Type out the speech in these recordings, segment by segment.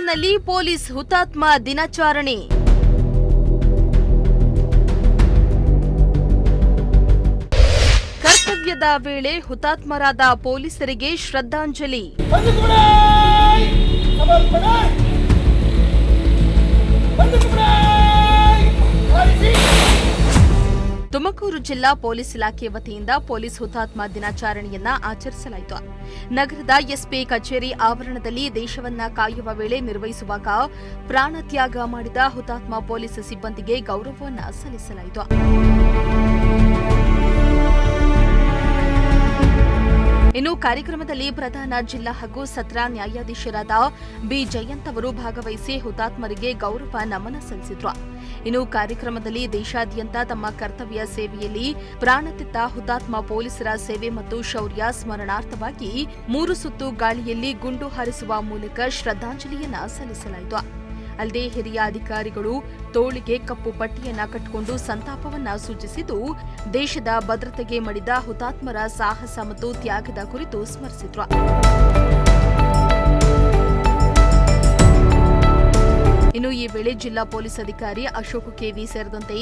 ಮೈಸೂರಿನಲ್ಲಿ ಪೊಲೀಸ್ ಹುತಾತ್ಮ ದಿನಾಚರಣೆ. ಕರ್ತವ್ಯದ ವೇಳೆ ಹುತಾತ್ಮರಾದ ಪೊಲೀಸರಿಗೆ ಶ್ರದ್ಧಾಂಜಲಿ. ತುಮಕೂರು ಜಿಲ್ಲಾ ಪೊಲೀಸ್ ಇಲಾಖೆ ವತಿಯಿಂದ ಪೊಲೀಸ್ ಹುತಾತ್ಮ ದಿನಾಚರಣೆಯನ್ನ ಆಚರಿಸಲಾಯಿತು. ನಗರದ ಎಸ್ಪಿ ಕಚೇರಿ ಆವರಣದಲ್ಲಿ ದೇಶವನ್ನ ಕಾಯುವ ವೇಳೆ ನಿರ್ವಹಿಸುವಾಗ ಪ್ರಾಣ ತ್ಯಾಗ ಮಾಡಿದ ಹುತಾತ್ಮ ಪೊಲೀಸ್ ಸಿಬ್ಬಂದಿಗೆ ಗೌರವವನ್ನು ಸಲ್ಲಿಸಲಾಯಿತು. ಇನ್ನು ಕಾರ್ಯಕ್ರಮದಲ್ಲಿ ಪ್ರಧಾನ ಜಿಲ್ಲಾ ಹಾಗೂ ಸತ್ರ ನ್ಯಾಯಾಧೀಶರಾದ ಬಿ ಜಯಂತ್ ಅವರು ಭಾಗವಹಿಸಿ ಹುತಾತ್ಮರಿಗೆ ಗೌರವ ನಮನ ಸಲ್ಲಿಸಿದ್ರು. ಇನ್ನು ಕಾರ್ಯಕ್ರಮದಲ್ಲಿ ದೇಶಾದ್ಯಂತ ತಮ್ಮ ಕರ್ತವ್ಯ ಸೇವೆಯಲ್ಲಿ ಪ್ರಾಣತೆತ್ತ ಹುತಾತ್ಮ ಪೊಲೀಸರ ಸೇವೆ ಮತ್ತು ಶೌರ್ಯ ಸ್ಮರಣಾರ್ಥವಾಗಿ 3 ಸುತ್ತು ಗಾಳಿಯಲ್ಲಿ ಗುಂಡು ಹಾರಿಸುವ ಮೂಲಕ ಶ್ರದ್ಧಾಂಜಲಿಯನ್ನ ಸಲ್ಲಿಸಲಾಯಿತು. ಅಲ್ಲದೆ ಹಿರಿಯ ಅಧಿಕಾರಿಗಳು ತೋಳಿಗೆ ಕಪ್ಪು ಪಟ್ಟಿಯನ್ನ ಕಟ್ಟಿಕೊಂಡು ಸಂತಾಪವನ್ನ ಸೂಚಿಸಿದ್ದು ದೇಶದ ಭದ್ರತೆಗೆ ಮಡಿದ ಹುತಾತ್ಮರ ಸಾಹಸ ಮತ್ತು ತ್ಯಾಗದ ಕುರಿತು ಸ್ಮರಿಸಿದ್ರು. ಇನ್ನು ಈ ವೇಳೆ ಜಿಲ್ಲಾ ಪೊಲೀಸ್ ಅಧಿಕಾರಿ ಅಶೋಕ್ ಕೆವಿ ಸೇರಿದಂತೆ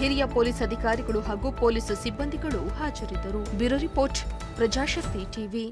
ಹಿರಿಯ ಪೊಲೀಸ್ ಅಧಿಕಾರಿಗಳು ಹಾಗೂ ಪೊಲೀಸ್ ಸಿಬ್ಬಂದಿಗಳು ಹಾಜರಿದ್ದರು. Bureau report, Prajashakti TV.